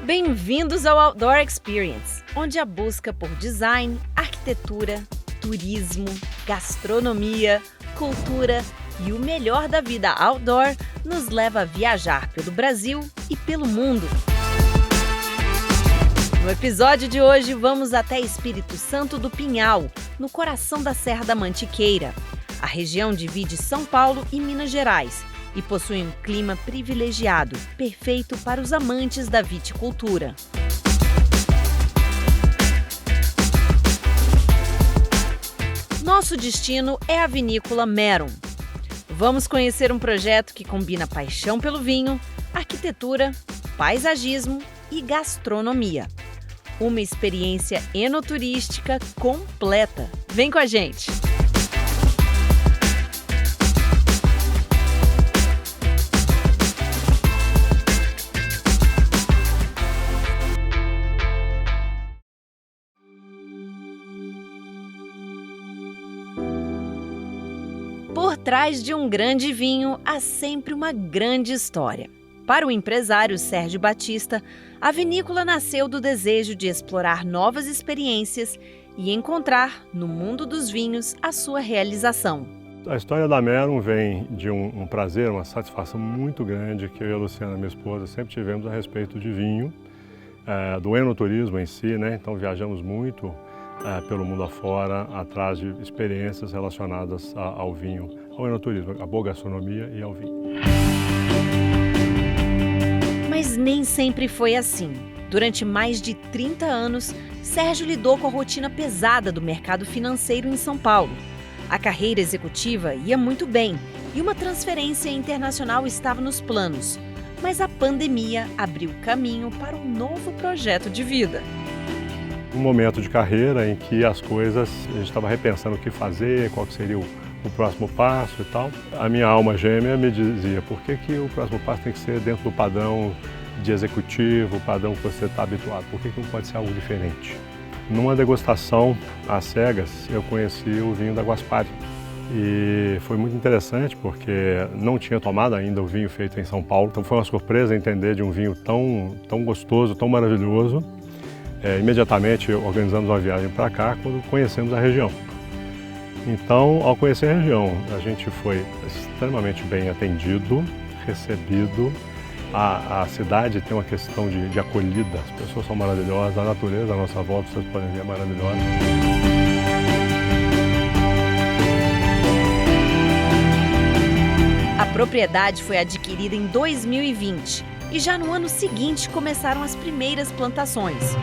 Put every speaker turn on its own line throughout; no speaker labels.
Bem-vindos ao Outdoor Experience, onde a busca por design, arquitetura, turismo, gastronomia, cultura e o melhor da vida outdoor nos leva a viajar pelo Brasil e pelo mundo. No episódio de hoje, vamos até Espírito Santo do Pinhal, no coração da Serra da Mantiqueira. A região divide São Paulo e Minas Gerais e possui um clima privilegiado, perfeito para os amantes da viticultura. Nosso destino é a vinícola Merom. Vamos conhecer um projeto que combina paixão pelo vinho, arquitetura, paisagismo e gastronomia. Uma experiência enoturística completa. Vem com a gente! Por trás de um grande vinho há sempre uma grande história. Para o empresário Sérgio Batista, a vinícola nasceu do desejo de explorar novas experiências e encontrar, no mundo dos vinhos, a sua realização.
A história da Merom vem de um prazer, uma satisfação muito grande que eu e a Luciana, minha esposa, sempre tivemos a respeito de vinho, do enoturismo em si, né? Então viajamos muito pelo mundo afora, atrás de experiências relacionadas ao vinho, ao enoturismo, à boa gastronomia e ao vinho.
Mas nem sempre foi assim. Durante mais de 30 anos, Sérgio lidou com a rotina pesada do mercado financeiro em São Paulo. A carreira executiva ia muito bem e uma transferência internacional estava nos planos. Mas a pandemia abriu caminho para um novo projeto de vida.
Um momento de carreira em que as coisas, a gente estava repensando o que fazer, qual que seria o próximo passo e tal. A minha alma gêmea me dizia, por que o próximo passo tem que ser dentro do padrão de executivo, o padrão que você está habituado? Por que não pode ser algo diferente? Numa degustação às cegas, eu conheci o vinho da Guaspari. E foi muito interessante porque não tinha tomado ainda o vinho feito em São Paulo. Então foi uma surpresa entender de um vinho tão gostoso, tão maravilhoso. Imediatamente organizamos uma viagem para cá quando conhecemos a região. Então, ao conhecer a região, a gente foi extremamente bem atendido, recebido. A cidade tem uma questão de acolhida, as pessoas são maravilhosas, a natureza à nossa volta, vocês podem ver, é maravilhosa.
A propriedade foi adquirida em 2020 e já no ano seguinte começaram as primeiras plantações.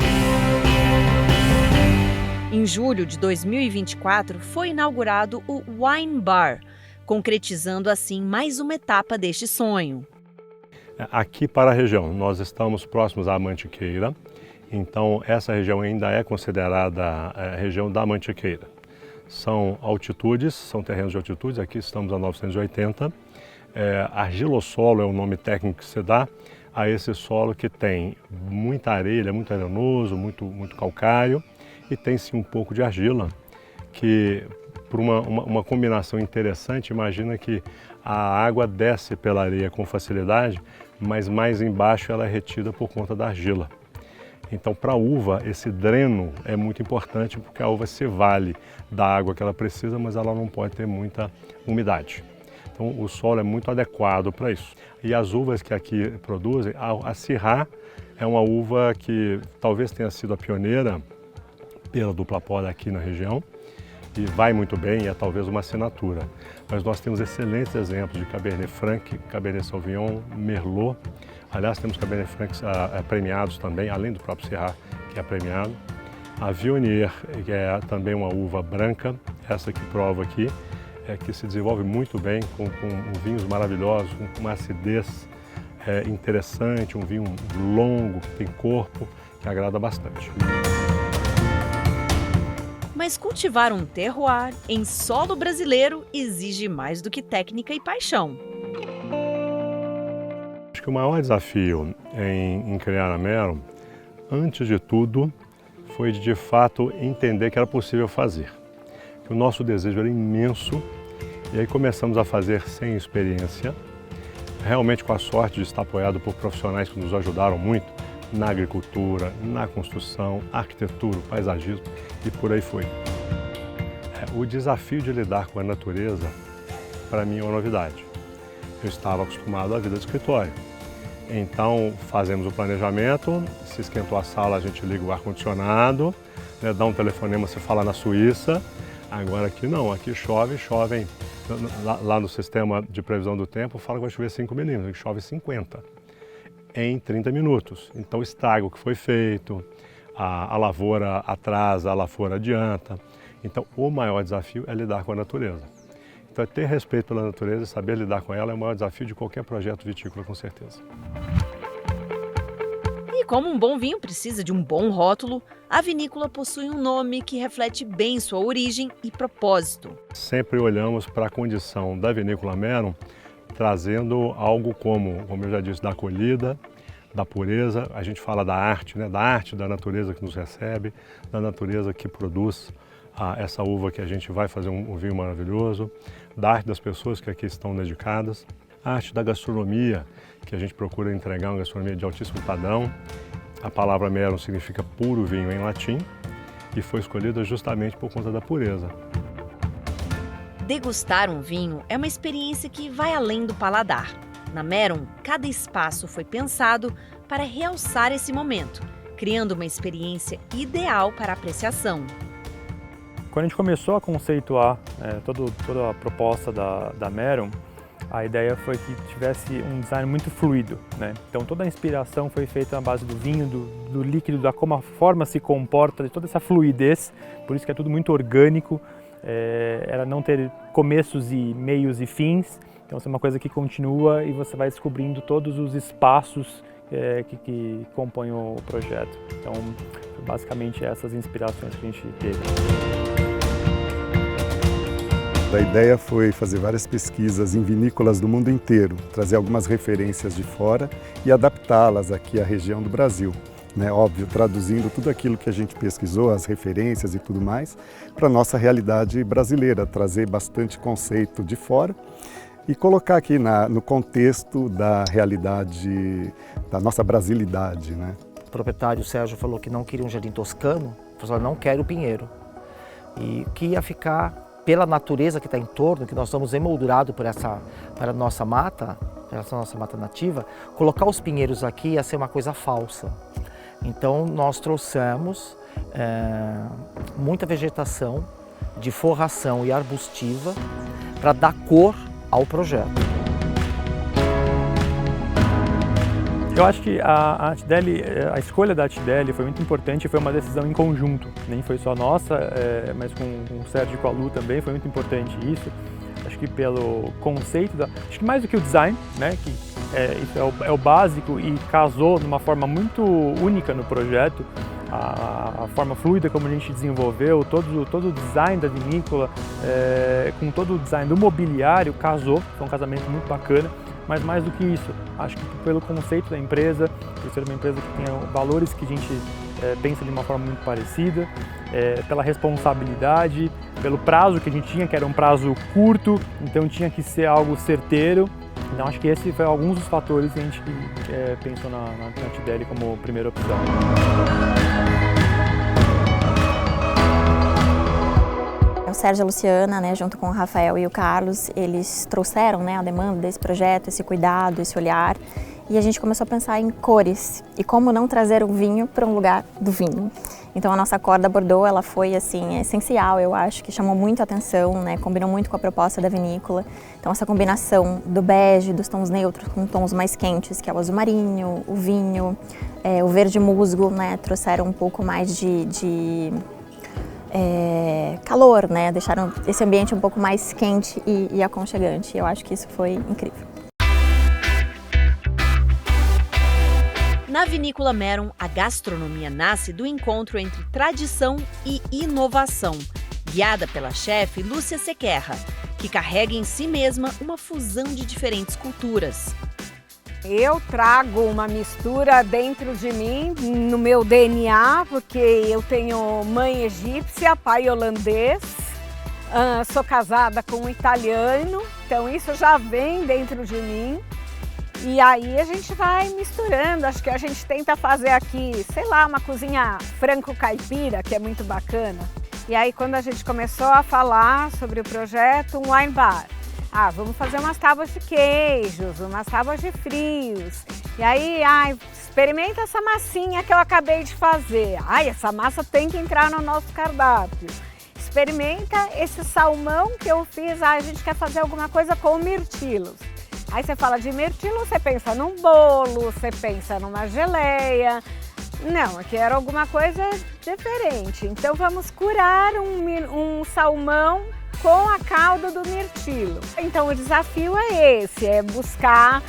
Em julho de 2024 foi inaugurado o Wine Bar, concretizando assim mais uma etapa deste sonho.
Aqui para a região, nós estamos próximos à Mantiqueira, então essa região ainda é considerada a região da Mantiqueira. São altitudes, são terrenos de altitudes, aqui estamos a 980. Argilossolo é o nome técnico que se dá a esse solo que tem muita areia, ele é muito arenoso, muito calcário e tem sim um pouco de argila, que por uma combinação interessante, imagina que a água desce pela areia com facilidade, mas mais embaixo ela é retida por conta da argila. Então para a uva esse dreno é muito importante porque a uva se vale da água que ela precisa, mas ela não pode ter muita umidade. Então o solo é muito adequado para isso. E as uvas que aqui produzem, a Syrah é uma uva que talvez tenha sido a pioneira pela dupla poda aqui na região e vai muito bem, é talvez uma assinatura. Mas nós temos excelentes exemplos de Cabernet Franc, Cabernet Sauvignon, Merlot. Aliás, temos Cabernet Franc premiados também, além do próprio Syrah, que é premiado. A Viognier, que é também uma uva branca, essa que prova aqui, que se desenvolve muito bem, com vinhos maravilhosos, com uma acidez interessante, um vinho longo, que tem corpo, que agrada bastante.
Mas cultivar um terroir em solo brasileiro exige mais do que técnica e paixão.
Acho que o maior desafio em criar a Merom, antes de tudo, foi de fato entender que era possível fazer. Que o nosso desejo era imenso e aí começamos a fazer sem experiência, realmente com a sorte de estar apoiado por profissionais que nos ajudaram muito, na agricultura, na construção, arquitetura, paisagismo e por aí foi. O desafio de lidar com a natureza, para mim, é uma novidade. Eu estava acostumado à vida de escritório. Então, fazemos o planejamento, se esquentou a sala, a gente liga o ar-condicionado, né, dá um telefonema, você fala na Suíça. Agora aqui não, aqui chove, lá no sistema de previsão do tempo, fala que vai chover 5 milímetros, aqui chove 50 em 30 minutos. Então, estraga o que foi feito, a lavoura atrasa, a lavoura adianta. Então, o maior desafio é lidar com a natureza. Então, ter respeito pela natureza e saber lidar com ela é o maior desafio de qualquer projeto vitícola, com certeza.
E como um bom vinho precisa de um bom rótulo, a vinícola possui um nome que reflete bem sua origem e propósito. Sempre
olhamos para a condição da vinícola Meron, trazendo algo como eu já disse, da acolhida, da pureza. A gente fala da arte, né? Da arte da natureza que nos recebe, da natureza que produz essa uva que a gente vai fazer um vinho maravilhoso, da arte das pessoas que aqui estão dedicadas, a arte da gastronomia, que a gente procura entregar uma gastronomia de altíssimo padrão. A palavra Meron significa puro vinho em latim e foi escolhida justamente por conta da pureza.
Degustar um vinho é uma experiência que vai além do paladar. Na Meron, cada espaço foi pensado para realçar esse momento, criando uma experiência ideal para a apreciação.
Quando a gente começou a conceituar toda a proposta da Meron, a ideia foi que tivesse um design muito fluido, né? Então toda a inspiração foi feita na base do vinho, do líquido, da como a forma se comporta, de toda essa fluidez, por isso que é tudo muito orgânico, era não ter começos e meios e fins, então isso é uma coisa que continua e você vai descobrindo todos os espaços que compõem o projeto. Então basicamente essas inspirações que a gente teve.
A ideia foi fazer várias pesquisas em vinícolas do mundo inteiro, trazer algumas referências de fora e adaptá-las aqui à região do Brasil. Né? Óbvio, traduzindo tudo aquilo que a gente pesquisou, as referências e tudo mais, para a nossa realidade brasileira, trazer bastante conceito de fora e colocar aqui no contexto da realidade, da nossa brasilidade. Né?
O proprietário, o Sérgio, falou que não queria um jardim toscano, falou, não quero o pinheiro. E que ia ficar pela natureza que está em torno, que nós estamos emoldurados para a nossa mata nativa, colocar os pinheiros aqui ia ser uma coisa falsa. Então nós trouxemos muita vegetação de forração e arbustiva para dar cor ao projeto.
Eu acho que a escolha da Artdeli foi muito importante, foi uma decisão em conjunto, nem foi só nossa, mas com o Sérgio e com a Lu também, foi muito importante isso. Acho que pelo conceito, acho que mais do que o design, né, que isso é o básico e casou de uma forma muito única no projeto, a forma fluida como a gente desenvolveu, todo o design da vinícola, com todo o design do mobiliário, casou, foi um casamento muito bacana. Mas mais do que isso, acho que pelo conceito da empresa, por ser uma empresa que tem valores que a gente pensa de uma forma muito parecida, pela responsabilidade, pelo prazo que a gente tinha, que era um prazo curto, então tinha que ser algo certeiro. Então acho que esse foi alguns dos fatores que a gente pensou na Artdeli como primeira opção.
O Sérgio e a Luciana, né, junto com o Rafael e o Carlos, eles trouxeram, né, a demanda desse projeto, esse cuidado, esse olhar, e a gente começou a pensar em cores e como não trazer o vinho para um lugar do vinho. Então a nossa cor da Bordeaux, ela foi assim essencial, eu acho, que chamou muito a atenção, né, combinou muito com a proposta da vinícola. Então essa combinação do bege, dos tons neutros com tons mais quentes, que é o azul marinho, o vinho, o verde musgo, né, trouxeram um pouco mais de calor, né? Deixaram esse ambiente um pouco mais quente e aconchegante. Eu acho que isso foi incrível.
Na Vinícola Meron, a gastronomia nasce do encontro entre tradição e inovação, guiada pela chefe Lúcia Sequerra, que carrega em si mesma uma fusão de diferentes culturas.
Eu trago uma mistura dentro de mim, no meu DNA, porque eu tenho mãe egípcia, pai holandês, sou casada com um italiano, então isso já vem dentro de mim. E aí a gente vai misturando, acho que a gente tenta fazer aqui, sei lá, uma cozinha franco-caipira, que é muito bacana. E aí quando a gente começou a falar sobre o projeto, um wine bar. Vamos fazer umas tábuas de queijos, umas tábuas de frios. E aí, experimenta essa massinha que eu acabei de fazer. Essa massa tem que entrar no nosso cardápio. Experimenta esse salmão que eu fiz. A gente quer fazer alguma coisa com mirtilos. Aí você fala de mirtilo, você pensa num bolo, você pensa numa geleia. Não, aqui era alguma coisa diferente. Então vamos curar um salmão com a calda do mirtilo. Então o desafio é esse, é buscar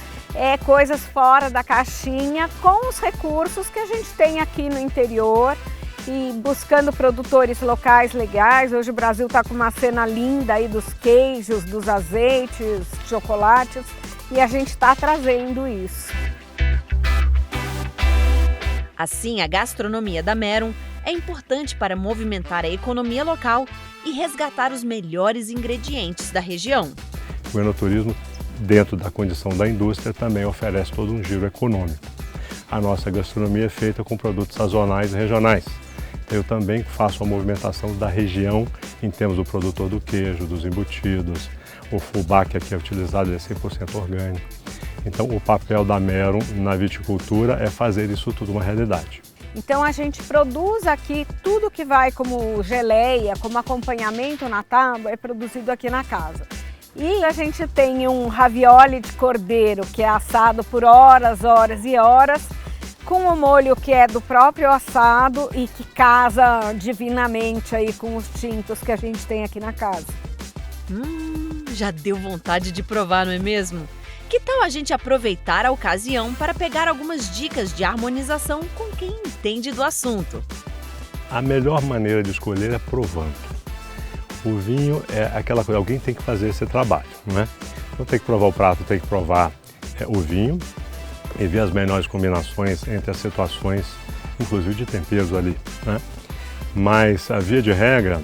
coisas fora da caixinha com os recursos que a gente tem aqui no interior e buscando produtores locais legais. Hoje o Brasil está com uma cena linda aí dos queijos, dos azeites, chocolates, e a gente está trazendo isso.
Assim, a gastronomia da Meron é importante para movimentar a economia local e resgatar os melhores ingredientes da região.
O enoturismo, dentro da condição da indústria, também oferece todo um giro econômico. A nossa gastronomia é feita com produtos sazonais e regionais. Eu também faço a movimentação da região em termos do produtor do queijo, dos embutidos, o fubá que aqui é utilizado é 100% orgânico. Então o papel da Meron na viticultura é fazer isso tudo uma realidade.
Então a gente produz aqui tudo que vai como geleia, como acompanhamento na tábua, é produzido aqui na casa. E a gente tem um ravioli de cordeiro que é assado por horas, horas e horas, com o molho que é do próprio assado e que casa divinamente aí com os tintos que a gente tem aqui na casa.
Já deu vontade de provar, não é mesmo? Que tal a gente aproveitar a ocasião para pegar algumas dicas de harmonização com quem entende do assunto?
A melhor maneira de escolher é provando. O vinho é aquela coisa, alguém tem que fazer esse trabalho, não é? Então tem que provar o prato, tem que provar o vinho e ver as melhores combinações entre as situações, inclusive de temperos ali, né? Mas a via de regra,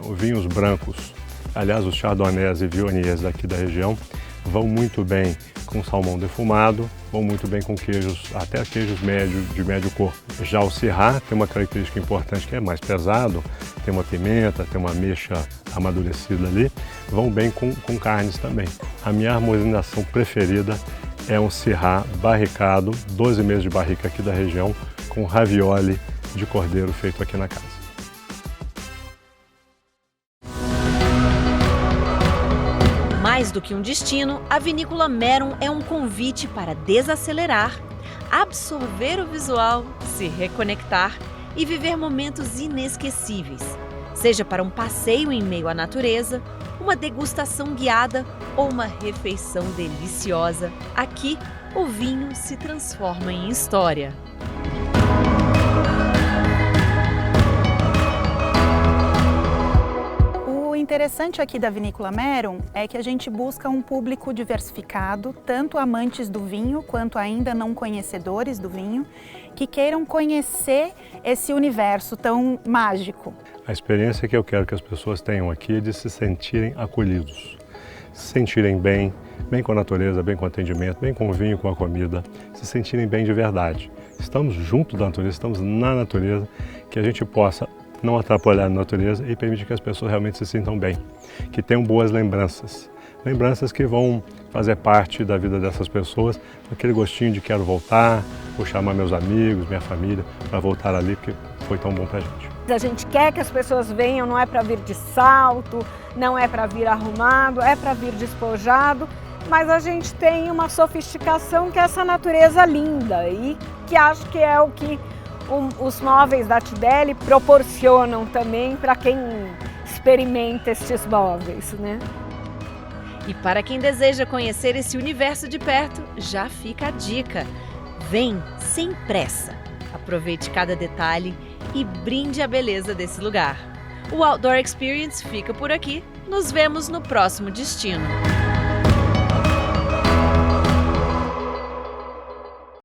os vinhos brancos, aliás os chardonnays e viogniers daqui da região, vão muito bem com salmão defumado, vão muito bem com queijos, até queijos de médio corpo. Já o Syrah tem uma característica importante que é mais pesado, tem uma pimenta, tem uma ameixa amadurecida ali, vão bem com carnes também. A minha harmonização preferida é um Syrah barricado, 12 meses de barrica aqui da região, com ravioli de cordeiro feito aqui na casa.
Mais do que um destino, a Vinícola Meron é um convite para desacelerar, absorver o visual, se reconectar e viver momentos inesquecíveis. Seja para um passeio em meio à natureza, uma degustação guiada ou uma refeição deliciosa, aqui o vinho se transforma em história.
O interessante aqui da Vinícola Meron é que a gente busca um público diversificado, tanto amantes do vinho quanto ainda não conhecedores do vinho, que queiram conhecer esse universo tão mágico.
A experiência que eu quero que as pessoas tenham aqui é de se sentirem acolhidos, se sentirem bem com a natureza, bem com o atendimento, bem com o vinho, com a comida, se sentirem bem de verdade. Estamos junto da natureza, estamos na natureza, que a gente possa não atrapalhar a natureza e permitir que as pessoas realmente se sintam bem, que tenham boas lembranças. Lembranças que vão fazer parte da vida dessas pessoas, aquele gostinho de quero voltar, vou chamar meus amigos, minha família, para voltar ali, porque foi tão bom para a gente.
A gente quer que as pessoas venham, não é para vir de salto, não é para vir arrumado, é para vir despojado, mas a gente tem uma sofisticação que é essa natureza linda e que acho que é o que os móveis da Tidelli proporcionam também para quem experimenta estes móveis, né?
E para quem deseja conhecer esse universo de perto, já fica a dica. Vem sem pressa. Aproveite cada detalhe e brinde a beleza desse lugar. O Outdoor Experience fica por aqui. Nos vemos no próximo destino.